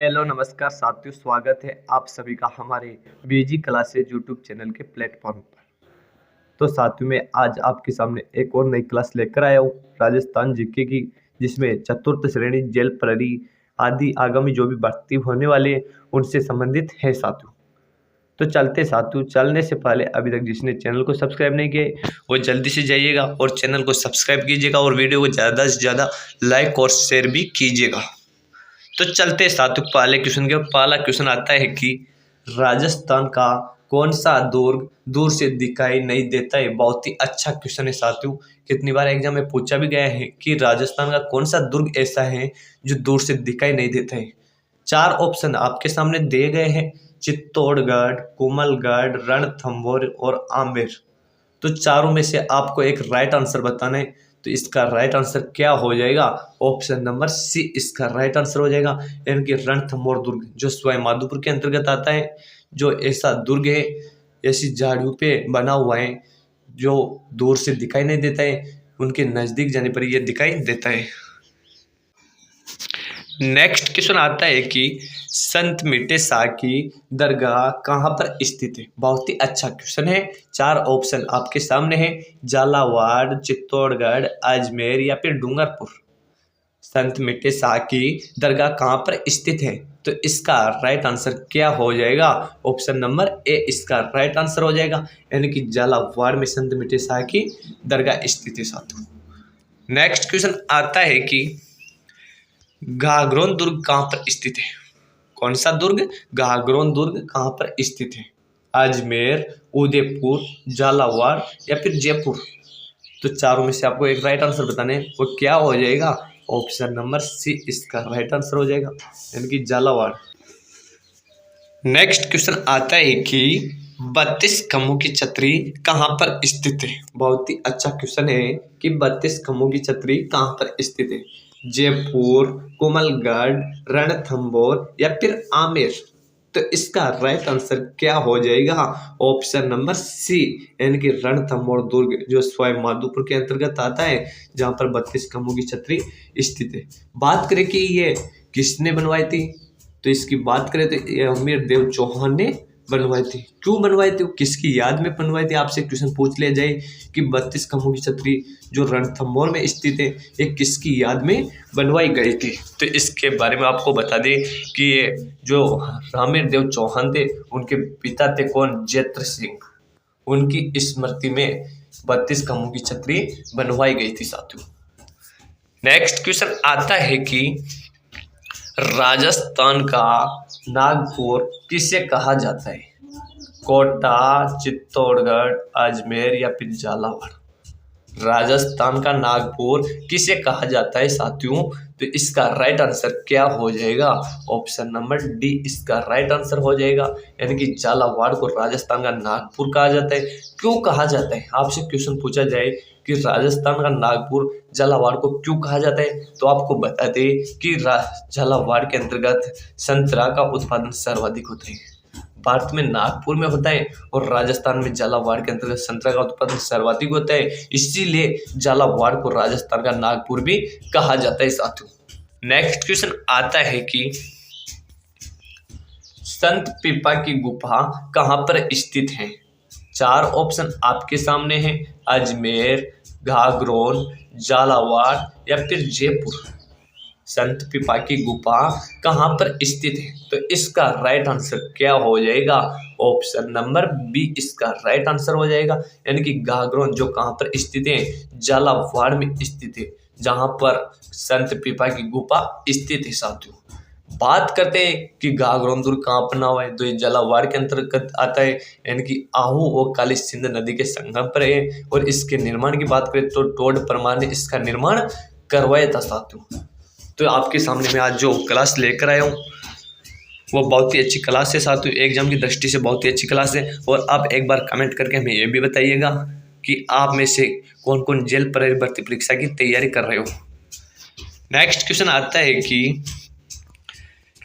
Hello नमस्कार साथियों, स्वागत है आप सभी का हमारे बीजी क्लासेज यूट्यूब चैनल के प्लेटफॉर्म पर। तो साथियों में आज आपके सामने एक और नई क्लास लेकर आया हूँ राजस्थान जीके की, जिसमें चतुर्थ श्रेणी जेल प्रहरी आदि आगामी जो भी भर्ती होने वाले हैं उनसे संबंधित है साथियों। तो चलते साथियों, चलने से पहले अभी तक जिसने चैनल को सब्सक्राइब नहीं किया वो जल्दी से जाइएगा और चैनल को सब्सक्राइब कीजिएगा और वीडियो को ज़्यादा से ज़्यादा लाइक और शेयर भी कीजिएगा। तो चलते साथियों पहले क्वेश्चन के। पहला क्वेश्चन आता है कि राजस्थान का कौन सा दुर्ग दूर से दिखाई नहीं देता है। बहुत ही अच्छा क्वेश्चन है साथियों, कितनी बार एग्जाम में पूछा भी गया है कि राजस्थान का कौन सा दुर्ग ऐसा है जो दूर से दिखाई नहीं देता है। चार ऑप्शन आपके सामने दिए गए हैं: चित्तौड़गढ़, कोमलगढ़, रणथंभौर और आमेर। तो चारों में से आपको एक राइट आंसर बताना है। तो इसका राइट आंसर क्या हो जाएगा? ऑप्शन नंबर सी इसका राइट आंसर हो जाएगा, यानी कि रणथंभौर दुर्ग जो सवाई माधोपुर के अंतर्गत आता है। जो ऐसा दुर्ग है, ऐसी झाड़ियों पे बना हुआ है जो दूर से दिखाई नहीं देता है, उनके नजदीक जाने पर यह दिखाई देता है। नेक्स्ट क्वेश्चन आता है कि संत मिटे शाह की दरगाह कहाँ पर स्थित है। बहुत ही अच्छा क्वेश्चन है। चार ऑप्शन आपके सामने है: झालावाड़, चित्तौड़गढ़, अजमेर या फिर डूंगरपुर। संत मिटे शाह की दरगाह कहाँ पर स्थित है? तो इसका राइट आंसर क्या हो जाएगा? ऑप्शन नंबर ए इसका राइट आंसर हो जाएगा, यानी कि झालावाड़ में संत मिटे शाह की दरगाह स्थित है साथियों। नेक्स्ट क्वेश्चन आता है कि घाघरोन दुर्ग कहाँ पर स्थित है। कौन सा दुर्ग? घाघरोन दुर्ग कहाँ पर स्थित है? अजमेर, उदयपुर, झालावाड़ या फिर जयपुर। तो चारों में से आपको एक राइट आंसर बताने हैं, वो क्या हो जाएगा? ऑप्शन नंबर सी इसका राइट आंसर हो जाएगा, यानी कि झालावाड़। नेक्स्ट क्वेश्चन आता है कि 32 खम्भों की छतरी कहाँ पर स्थित है। बहुत ही अच्छा क्वेश्चन है कि 32 खम्भों की छतरी कहाँ पर स्थित है। जयपुर, कोमलगढ़, रणथंभौर या फिर आमेर। तो इसका राइट आंसर क्या हो जाएगा? ऑप्शन नंबर सी, यानी कि रणथंभौर दुर्ग जो सवाई माधोपुर के अंतर्गत आता है, जहाँ पर 32 खम्भों की छतरी स्थित है। बात करें कि ये किसने बनवाई थी, तो इसकी बात करें तो ये हमीर देव चौहान ने बनवाई थी। क्यों बनवाई थी, किसकी याद में बनवाई थी? आपसे क्वेश्चन पूछ लिया जाए कि 32 खम्भों की छतरी जो रणथंभौर में स्थित है, ये किसकी याद में बनवाई गई थी। तो इसके बारे में आपको बता दें कि ये जो हमीर देव चौहान थे, उनके पिता थे कौन? जैत्र सिंह। उनकी स्मृति में 32 खम्भों की छतरी बनवाई गई थी साथियों। नेक्स्ट क्वेश्चन आता है कि राजस्थान का नागपुर किसे कहा जाता है। कोटा, चित्तौड़गढ़, अजमेर या फिर झालावाड़। राजस्थान का नागपुर किसे कहा जाता है साथियों? तो इसका राइट आंसर क्या हो जाएगा? ऑप्शन नंबर डी इसका राइट आंसर हो जाएगा, यानी कि झालावाड़ को राजस्थान का नागपुर कहा जाता है। क्यों कहा जाता है? आपसे क्वेश्चन पूछा जाए कि राजस्थान का नागपुर झालावाड़ को क्यों कहा जाता है, तो आपको बता दें कि झालावाड़ के अंतर्गत संतरा का उत्पादन सर्वाधिक होता है। भारत में नागपुर में होता है और राजस्थान में झालावाड़ के अंतर्गत संतरा का उत्पादन सर्वाधिक होता है, इसीलिए झालावाड़ को राजस्थान का नागपुर भी कहा जाता है साथियों। नेक्स्ट क्वेश्चन आता है कि संत पीपा की गुफा कहाँ पर स्थित है। चार ऑप्शन आपके सामने हैं: अजमेर, घाघरोन, झालावाड़ या फिर जयपुर। संत पीपा की गुफा कहाँ पर स्थित है? तो इसका राइट आंसर क्या हो जाएगा? ऑप्शन नंबर बी इसका राइट आंसर हो जाएगा, यानी कि घाघरोन जो कहाँ पर स्थित है? झालावाड़ में स्थित है, जहाँ पर संत पीपा की गुफा स्थित है साथियों। बात करते हैं कि घाघरोन दुर्ग कहाँ बना हुआ है, तो ये झालावाड़ के अंतर्गत आता है, यानी कि आहू और काली सिंध नदी के संगम पर है। और इसके निर्माण की बात करें तो टोड परमार ने इसका निर्माण करवाया था साथियों। तो आपके सामने मैं आज जो क्लास लेकर आया हूँ वो बहुत ही अच्छी क्लास है साथियों, एग्जाम की दृष्टि से बहुत ही अच्छी क्लास है। और आप एक बार कमेंट करके हमें ये भी बताइएगा कि आप में से कौन कौन जेल प्रहरी भर्ती परीक्षा की तैयारी कर रहे हो। नेक्स्ट क्वेश्चन आता है कि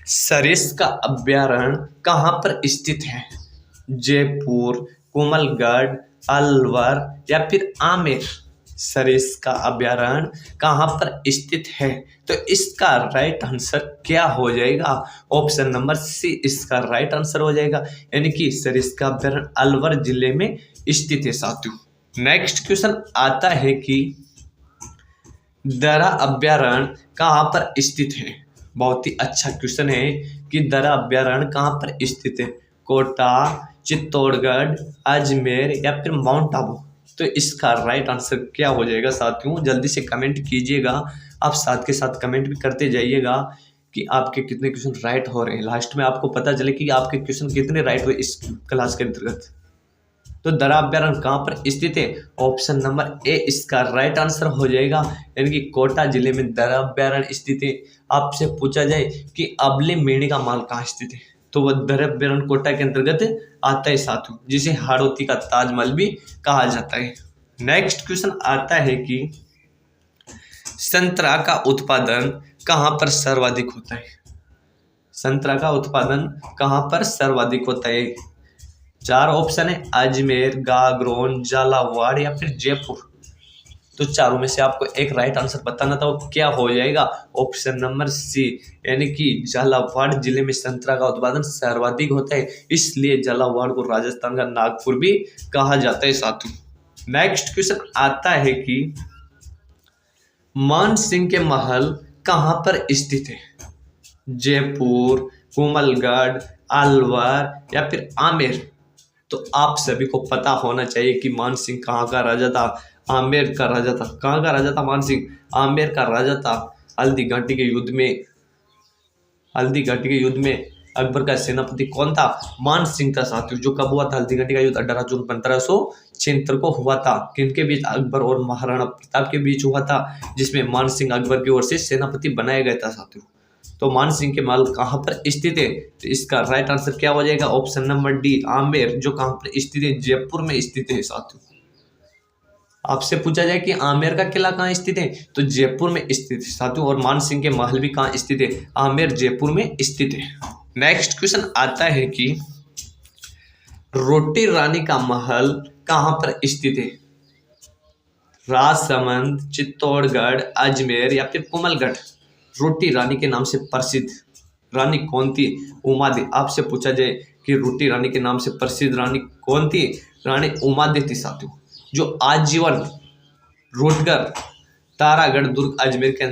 सरिस्का अभ्यारण्य कहाँ पर स्थित है। जयपुर, कोमलगढ़, अलवर या फिर आमेर। सरिस्का अभयारण्य कहाँ पर स्थित है? तो इसका राइट आंसर क्या हो जाएगा? ऑप्शन नंबर सी इसका राइट आंसर हो जाएगा, यानी कि सरिस्का अभयारण्य अलवर जिले में स्थित है साथियों। नेक्स्ट क्वेश्चन आता है कि दर्रा अभयारण्य कहाँ पर स्थित है? बहुत ही अच्छा क्वेश्चन है कि दर्रा अभयारण्य कहाँ पर स्थित है? कोटा, चित्तौड़गढ़, अजमेर या फिर माउंट आबू? तो इसका राइट आंसर क्या हो जाएगा साथियों? जल्दी से कमेंट कीजिएगा। आप साथ के साथ कमेंट भी करते जाइएगा कि आपके कितने क्वेश्चन राइट हो रहे हैं। लास्ट में आपको पता चले कि आपके क्वेश्चन कितने राइट हुए इस क्लास के अंतर्गत। तो दर्रा अभयारण्य कहाँ पर स्थित है? ऑप्शन नंबर ए इसका राइट आंसर हो जाएगा, यानी कि कोटा जिले में दर्रा अभयारण्य स्थित है। आपसे पूछा जाए कि अबले मेंढे का माल कहाँ स्थित है, तो वह दर्रा अभयारण्य कोटा के अंतर्गत आता है साथियों, जिसे हाड़ौती का ताजमहल भी कहा जाता है। नेक्स्ट क्वेश्चन आता है कि संतरा का उत्पादन कहाँ पर सर्वाधिक होता है? संतरा का उत्पादन कहाँ पर सर्वाधिक होता है? 4 ऑप्शन है, अजमेर, गागरोन, झालावाड़ या फिर जयपुर। तो चारों में से आपको एक राइट आंसर बताना था, वो क्या हो जाएगा? ऑप्शन नंबर सी, यानी कि झालावाड़ जिले में संतरा का उत्पादन सर्वाधिक होता है, इसलिए झालावाड़ को राजस्थान का नागपुर भी कहा जाता है साथियों। नेक्स्ट क्वेश्चन आता है कि मान सिंह के महल कहाँ पर स्थित है? जयपुर, कुमलगढ़, अलवर या फिर आमेर? तो आप सभी को पता होना चाहिए कि मान सिंह कहाँ का राजा था? आमेर का राजा था। कहाँ का राजा था मान सिंह? आमेर का राजा था। हल्दी घाटी के युद्ध में अकबर का सेनापति कौन था? मान सिंह था साथियों। जो कब हुआ था? हल्दी घाटी का युद्ध 18 जून 1576 को हुआ था। किनके बीच? अकबर और महाराणा प्रताप के बीच हुआ था, जिसमें मान सिंह अकबर की ओर से सेनापति बनाया गया था साथियों। तो मान सिंह के महल कहाँ पर स्थित है? तो इसका राइट आंसर क्या हो जाएगा? ऑप्शन नंबर डी, आमेर, जो कहाँ पर स्थित है? जयपुर में स्थित है साथियों। आपसे पूछा जाए कि आमेर का किला कहाँ स्थित है, तो जयपुर में स्थित है साथियों। और मान सिंह के महल भी कहाँ स्थित है? आमेर, जयपुर में स्थित है। नेक्स्ट क्वेश्चन आता है कि रोटी रानी का महल कहाँ पर स्थित है? राजसमंद, चित्तौड़गढ़, अजमेर या फिर कुमलगढ़? रोटी रानी के नाम से प्रसिद्ध रानी कौन थी? उमादेवी। आपसे पूछा जाए कि रोटी रानी के नाम से प्रसिद्ध रानी कौन थी? रानी उमादेवी थी साथियों, जो आजीवन रोटगर, तारागढ़ दुर्ग, अजमेर के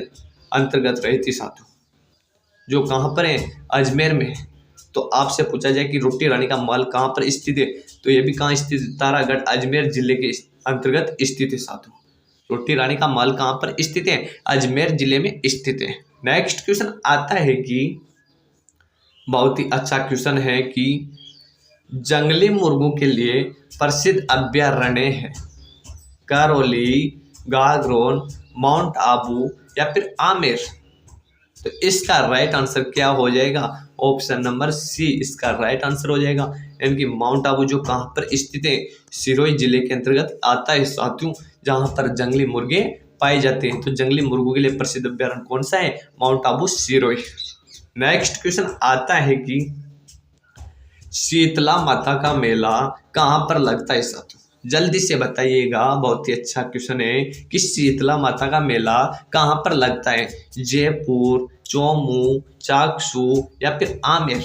अंतर्गत रही थी साथियों, जो कहाँ पर है? अजमेर में। तो आपसे पूछा जाए कि रोटी रानी का महल कहाँ पर स्थित है, तो ये भी कहाँ स्थित है? तारागढ़, अजमेर जिले के अंतर्गत स्थित है साथियों। रोटी रानी का महल कहाँ पर स्थित है? अजमेर जिले में स्थित है। नेक्स्ट क्वेश्चन आता है कि बहुत ही अच्छा क्वेश्चन है कि जंगली मुर्गों के लिए प्रसिद्ध अभयारण्य है? करौली, गागरोन, माउंट आबू या फिर आमेर? तो इसका राइट आंसर क्या हो जाएगा? ऑप्शन नंबर सी इसका राइट आंसर हो जाएगा, यानी कि माउंट आबू, जो कहाँ पर स्थित है? सिरोही जिले के अंतर्गत आता है साथियों, जहां पर जंगली मुर्गे पाए जाते हैं। तो जंगली मुर्गों के लिए प्रसिद्ध अभयारण्य कौन सा है? Mount Abu, Sirohi. Next question आता है कि शीतला माता का मेला कहाँ पर लगता है साथियों? जल्दी से बताइएगा, बहुत ही अच्छा क्वेश्चन है कि शीतला माता का मेला कहाँ पर लगता है? जयपुर, चौमू, चाकसू या फिर आमेर?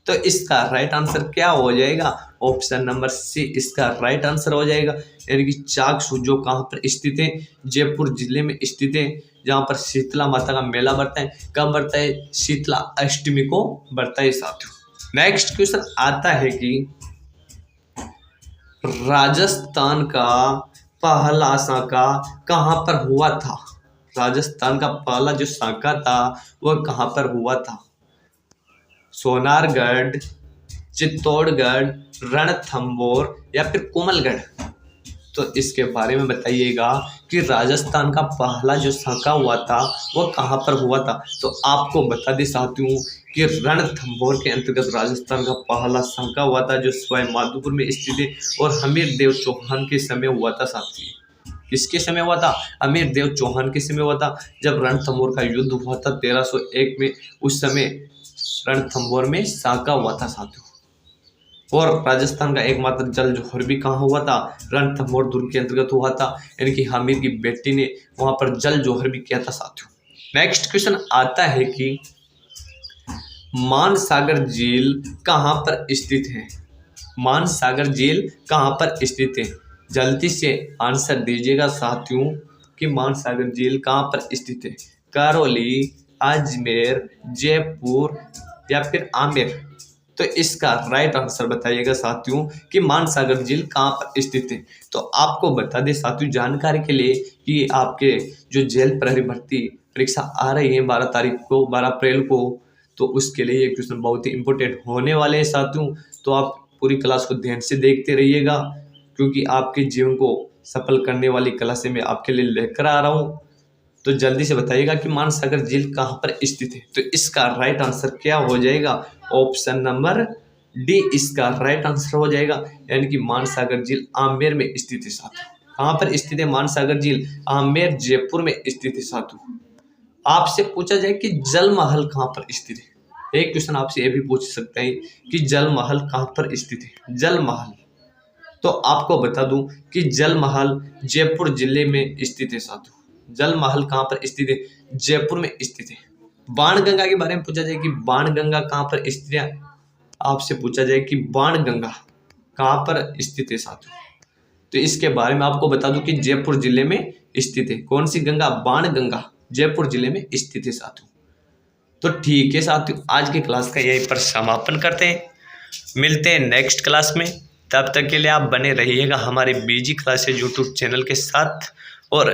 तो इसका राइट आंसर क्या हो जाएगा? ऑप्शन नंबर सी इसका राइट आंसर हो जाएगा, यानी कि चाकसू, जो कहाँ पर स्थित है? जयपुर जिले में स्थित है, जहाँ पर शीतला माता का मेला बढ़ता है। कब बढ़ता है? शीतला अष्टमी को बढ़ता है साथियों। नेक्स्ट क्वेश्चन आता है कि राजस्थान का पहला साका कहाँ पर हुआ था? राजस्थान का पहला जो साका था वह कहाँ पर हुआ था? सोनारगढ़, चित्तौड़गढ़, रणथंभौर या फिर कुमलगढ़? तो इसके बारे में बताइएगा कि राजस्थान का पहला जो साका हुआ था वह कहाँ पर हुआ था। तो आपको बता दे साथियों कि रणथंभौर के अंतर्गत राजस्थान का पहला साका हुआ था, जो स्वयं माधोपुर में स्थित है और हमीर देव चौहान के समय हुआ था साथी। किसके समय हुआ था? हमीर देव चौहान के समय हुआ था, जब रणथंभौर का युद्ध हुआ था 1301 में। उस समय रणथंभौर में साका हुआ था साथियों। और राजस्थान का एकमात्र जल जौहर भी कहाँ हुआ था, रणथंभौर दुर्ग के अंतर्गत हुआ था, यानी कि हामिर की बेटी ने वहां पर जल जौहर भी किया था साथियों। नेक्स्ट क्वेश्चन आता है कि मानसागर झील कहाँ पर स्थित है। मानसागर झील कहाँ पर स्थित है, जल्दी से आंसर दीजिएगा साथियों कि मानसागर झील कहाँ पर स्थित है। करौली, अजमेर, जयपुर या फिर आमेर। तो इसका राइट आंसर बताइएगा साथियों कि मानसागर झील कहाँ पर स्थित है। तो आपको बता दें साथियों जानकारी के लिए कि आपके जो जेल प्रहरी भर्ती परीक्षा आ रही है 12 तारीख को, 12 अप्रैल को, तो उसके लिए ये क्वेश्चन बहुत ही इंपॉर्टेंट होने वाले हैं साथियों। तो आप पूरी क्लास को ध्यान से देखते रहिएगा, क्योंकि आपके जीवन को सफल करने वाली क्लासें मैं आपके लिए लेकर आ रहा हूँ। तो जल्दी से बताइएगा कि मानसागर झील कहाँ पर स्थित है। तो इसका राइट आंसर क्या हो जाएगा, ऑप्शन नंबर डी इसका राइट आंसर हो जाएगा, यानी कि मानसागर झील आमेर में स्थित है साथियों। कहाँ पर स्थित है मानसागर झील, आमेर जयपुर में स्थित है साथियों। आपसे पूछा जाए कि जल महल कहाँ पर स्थित है, एक क्वेश्चन आपसे ये भी पूछ सकते हैं कि जल महल कहाँ पर स्थित है। जल महल, तो आपको बता दूं कि जल महल जयपुर जिले में स्थित है साथियों। जल महल कहाँ पर स्थित है, जयपुर में स्थित है। बाणगंगा के बारे में पूछा जाए कि बाणगंगा कहाँ पर स्थित है, आपसे पूछा जाए कि बाणगंगा कहाँ पर स्थित है साथियों, तो इसके बारे में आपको बता दूं कि जयपुर जिले में स्थित है। कौन सी गंगा, बाणगंगा, जयपुर जिले में स्थित है साथियों। तो ठीक है साथियों, आज की क्लास का यहीं पर समापन करते हैं, मिलते हैं नेक्स्ट क्लास में। तब तक के लिए आप बने रहिएगा हमारे बीजी क्लासेज यूट्यूब चैनल के साथ। और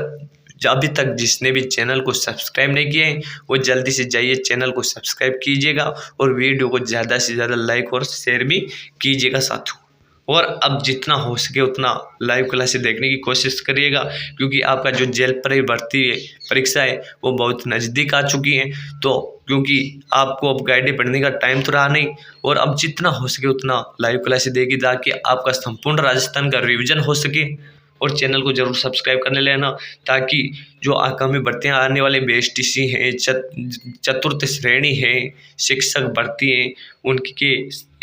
अभी तक जिसने भी चैनल को सब्सक्राइब नहीं किए वो जल्दी से जाइए चैनल को सब्सक्राइब कीजिएगा और वीडियो को ज़्यादा से ज़्यादा लाइक और शेयर भी कीजिएगा साथियों। और अब जितना हो सके उतना लाइव क्लासेस देखने की कोशिश करिएगा, क्योंकि आपका जो जेल प्रहरी भर्ती परीक्षा है वो बहुत नज़दीक आ चुकी है। तो क्योंकि आपको अब गाइडें पढ़ने का टाइम तो रहा नहीं, और अब जितना हो सके उतना लाइव क्लासेस देखिए ताकि आपका संपूर्ण राजस्थान का रिवीजन हो सके। और चैनल को जरूर सब्सक्राइब करने लेना, ताकि जो आगामी भर्तियाँ आने वाले BSTC हैं, चतुर्थ श्रेणी है, शिक्षक भर्ती हैं, उनके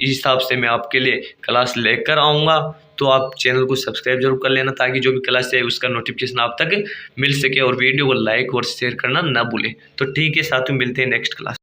हिसाब से मैं आपके लिए क्लास लेकर आऊँगा। तो आप चैनल को सब्सक्राइब जरूर कर लेना, ताकि जो भी क्लास है उसका नोटिफिकेशन आप तक मिल सके, और वीडियो को लाइक और शेयर करना ना भूलें। तो ठीक है साथियों, मिलते हैं नेक्स्ट क्लास।